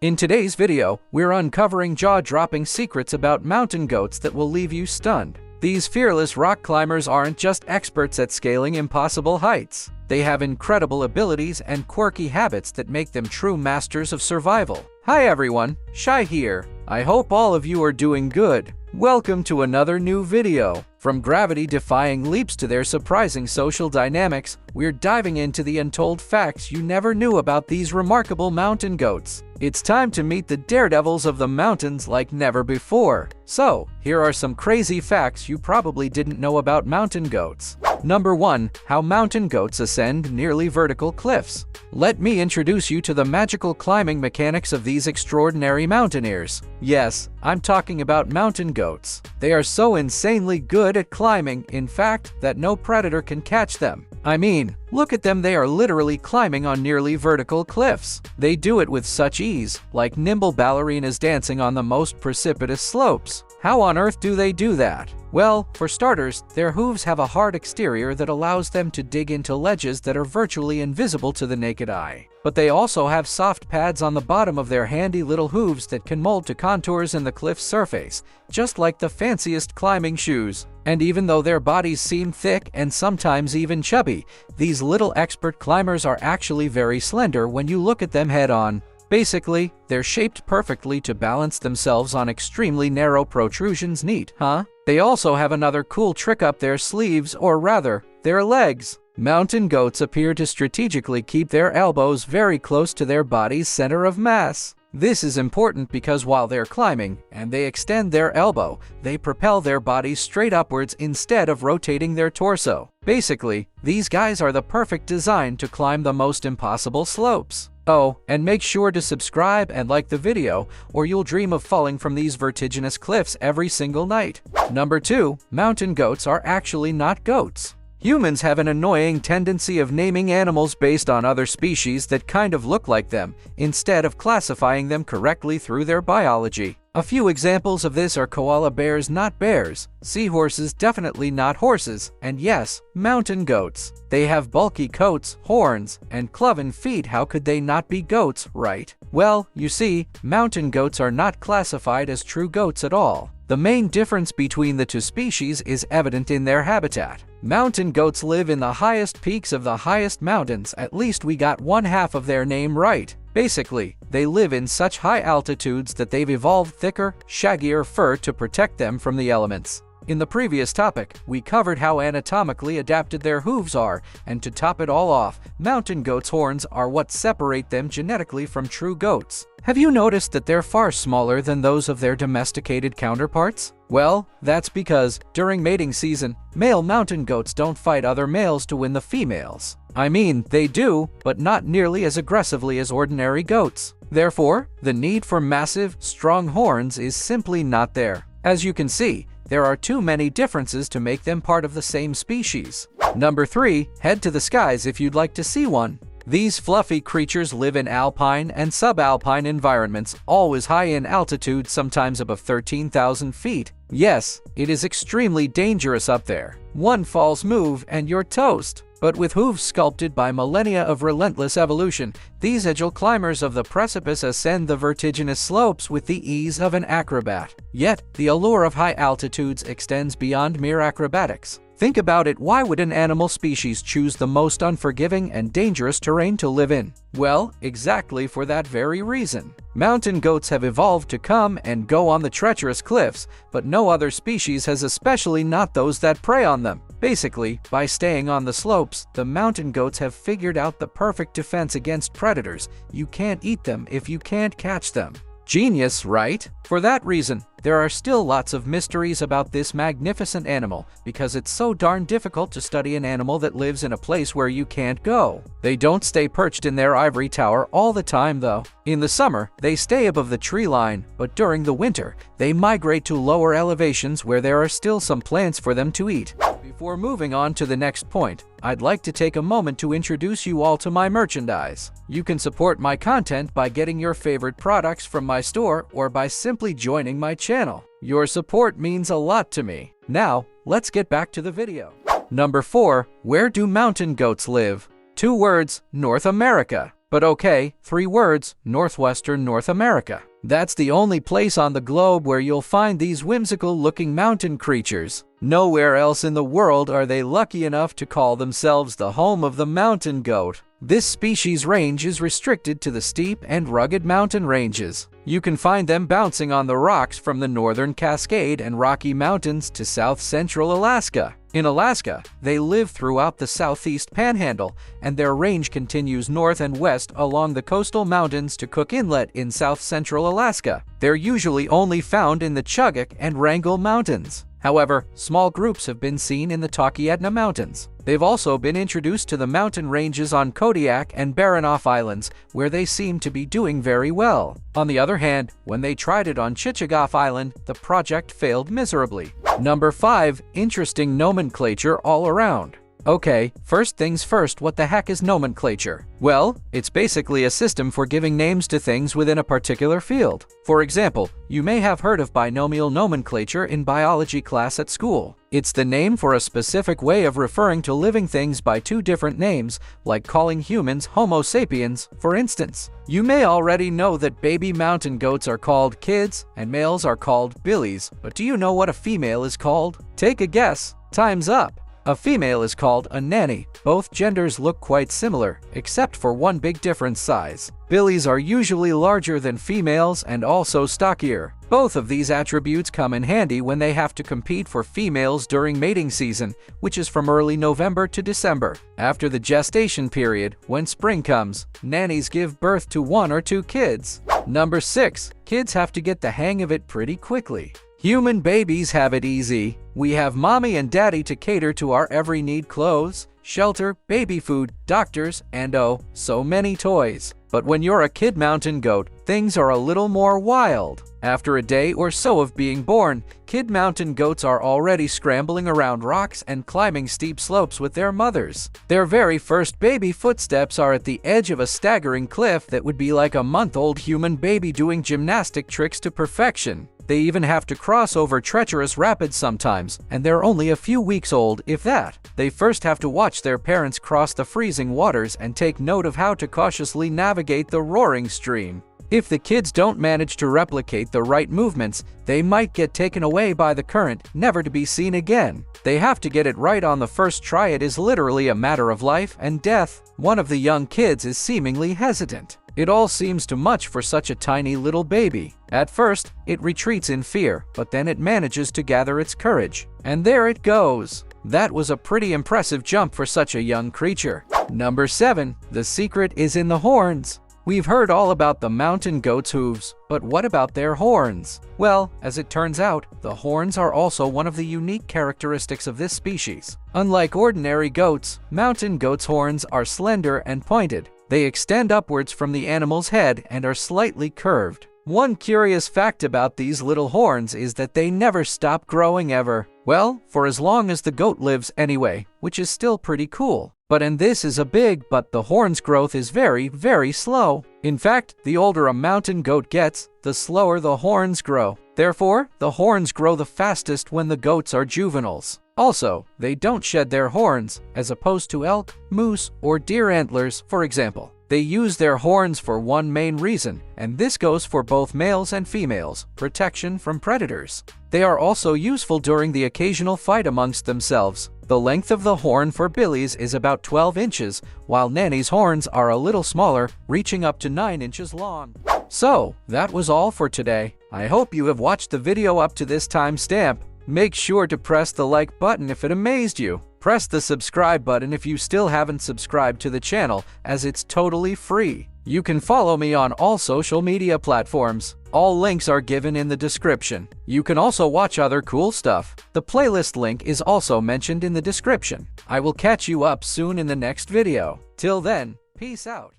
In today's video, we're uncovering jaw-dropping secrets about mountain goats that will leave you stunned. These fearless rock climbers aren't just experts at scaling impossible heights. They have incredible abilities and quirky habits that make them true masters of survival. Hi everyone, Shai here. I hope all of you are doing good. Welcome to another new video. From gravity-defying leaps to their surprising social dynamics, we're diving into the untold facts you never knew about these remarkable mountain goats. It's time to meet the daredevils of the mountains like never before. So, here are some crazy facts you probably didn't know about mountain goats. Number 1. How mountain goats ascend nearly vertical cliffs. Let me introduce you to the magical climbing mechanics of these extraordinary mountaineers. Yes, I'm talking about mountain goats. They are so insanely good at climbing, in fact, that no predator can catch them. I mean, look at them, they are literally climbing on nearly vertical cliffs. They do it with such ease, like nimble ballerinas dancing on the most precipitous slopes. How on earth do they do that? Well, for starters, their hooves have a hard exterior that allows them to dig into ledges that are virtually invisible to the naked eye. But they also have soft pads on the bottom of their handy little hooves that can mold to contours in the cliff's surface, just like the fanciest climbing shoes. And even though their bodies seem thick and sometimes even chubby, these little expert climbers are actually very slender when you look at them head-on. Basically, they're shaped perfectly to balance themselves on extremely narrow protrusions. Neat, huh? They also have another cool trick up their sleeves, or rather, their legs. Mountain goats appear to strategically keep their elbows very close to their body's center of mass. This is important because while they're climbing and they extend their elbow, they propel their bodies straight upwards instead of rotating their torso. Basically, these guys are the perfect design to climb the most impossible slopes. Oh, and make sure to subscribe and like the video, or you'll dream of falling from these vertiginous cliffs every single night. Number 2. Mountain goats are actually not goats. Humans have an annoying tendency of naming animals based on other species that kind of look like them, instead of classifying them correctly through their biology. A few examples of this are koala bears, not bears, seahorses, definitely not horses, and yes, mountain goats. They have bulky coats, horns, and cloven feet. How could they not be goats, right? Well, you see, mountain goats are not classified as true goats at all. The main difference between the two species is evident in their habitat. Mountain goats live in the highest peaks of the highest mountains. At least we got one half of their name right. Basically, they live in such high altitudes that they've evolved thicker, shaggier fur to protect them from the elements. In the previous topic, we covered how anatomically adapted their hooves are, and to top it all off, mountain goats' horns are what separate them genetically from true goats. Have you noticed that they're far smaller than those of their domesticated counterparts? Well, that's because, during mating season, male mountain goats don't fight other males to win the females. I mean, they do, but not nearly as aggressively as ordinary goats. Therefore, the need for massive, strong horns is simply not there. As you can see, there are too many differences to make them part of the same species. Number 3. Head to the skies if you'd like to see one. These fluffy creatures live in alpine and subalpine environments, always high in altitude, sometimes above 13,000 feet. Yes, it is extremely dangerous up there. One false move and you're toast. But with hooves sculpted by millennia of relentless evolution, these agile climbers of the precipice ascend the vertiginous slopes with the ease of an acrobat. Yet, the allure of high altitudes extends beyond mere acrobatics. Think about it, why would an animal species choose the most unforgiving and dangerous terrain to live in? Well, exactly for that very reason. Mountain goats have evolved to come and go on the treacherous cliffs, but no other species has, especially not those that prey on them. Basically, by staying on the slopes, the mountain goats have figured out the perfect defense against predators. You can't eat them if you can't catch them. Genius, right? For that reason, there are still lots of mysteries about this magnificent animal, because it's so darn difficult to study an animal that lives in a place where you can't go. They don't stay perched in their ivory tower all the time though. In the summer, they stay above the tree line, but during the winter, they migrate to lower elevations where there are still some plants for them to eat. Before moving on to the next point, I'd like to take a moment to introduce you all to my merchandise. You can support my content by getting your favorite products from my store or by simply joining my channel. Your support means a lot to me. Now, let's get back to the video. Number 4. Where do mountain goats live? 2 words, North America. But okay, 3 words: northwestern North America. That's the only place on the globe where you'll find these whimsical-looking mountain creatures. Nowhere else in the world are they lucky enough to call themselves the home of the mountain goat. This species range is restricted to the steep and rugged mountain ranges. You can find them bouncing on the rocks from the northern Cascade and Rocky Mountains to south-central Alaska. In Alaska, they live throughout the southeast panhandle, and their range continues north and west along the coastal mountains to Cook Inlet in south-central Alaska. They're usually only found in the Chugach and Wrangell Mountains. However, small groups have been seen in the Talkeetna Mountains. They've also been introduced to the mountain ranges on Kodiak and Baranof Islands, where they seem to be doing very well. On the other hand, when they tried it on Chichagof Island, the project failed miserably. Number 5. Interesting nomenclature all around. Okay, first things first, what the heck is nomenclature? Well, it's basically a system for giving names to things within a particular field. For example, you may have heard of binomial nomenclature in biology class at school. It's the name for a specific way of referring to living things by 2 different names, like calling humans Homo sapiens, for instance. You may already know that baby mountain goats are called kids and males are called billies, but do you know what a female is called? Take a guess. Time's up. A female is called a nanny. Both genders look quite similar, except for one big difference: size. Billies are usually larger than females and also stockier. Both of these attributes come in handy when they have to compete for females during mating season, which is from early November to December. After the gestation period, when spring comes, nannies give birth to 1 or 2 kids. Number 6. Kids have to get the hang of it pretty quickly. Human babies have it easy. We have mommy and daddy to cater to our every need: clothes, shelter, baby food, doctors, and oh, so many toys. But when you're a kid mountain goat, things are a little more wild. After a day or so of being born, kid mountain goats are already scrambling around rocks and climbing steep slopes with their mothers. Their very first baby footsteps are at the edge of a staggering cliff that would be like a month-old human baby doing gymnastic tricks to perfection. They even have to cross over treacherous rapids sometimes, and they're only a few weeks old, if that. They first have to watch their parents cross the freezing waters and take note of how to cautiously navigate the roaring stream. If the kids don't manage to replicate the right movements, they might get taken away by the current, never to be seen again. They have to get it right on the first try. It is literally a matter of life and death. One of the young kids is seemingly hesitant. It all seems too much for such a tiny little baby. At first, it retreats in fear, but then it manages to gather its courage. And there it goes. That was a pretty impressive jump for such a young creature. Number 7. The secret is in the horns. We've heard all about the mountain goat's hooves, but what about their horns? Well, as it turns out, the horns are also one of the unique characteristics of this species. Unlike ordinary goats, mountain goats' horns are slender and pointed. They extend upwards from the animal's head and are slightly curved. One curious fact about these little horns is that they never stop growing ever. Well, for as long as the goat lives anyway, which is still pretty cool. And this is a big but: the horns' growth is very, very slow. In fact, the older a mountain goat gets, the slower the horns grow. Therefore, the horns grow the fastest when the goats are juveniles. Also, they don't shed their horns, as opposed to elk, moose, or deer antlers, for example. They use their horns for one main reason, and this goes for both males and females: protection from predators. They are also useful during the occasional fight amongst themselves. The length of the horn for billies is about 12 inches, while nanny's horns are a little smaller, reaching up to 9 inches long. So, that was all for today. I hope you have watched the video up to this timestamp. Make sure to press the like button if it amazed you. Press the subscribe button if you still haven't subscribed to the channel, as it's totally free. You can follow me on all social media platforms. All links are given in the description. You can also watch other cool stuff. The playlist link is also mentioned in the description. I will catch you up soon in the next video. Till then, peace out.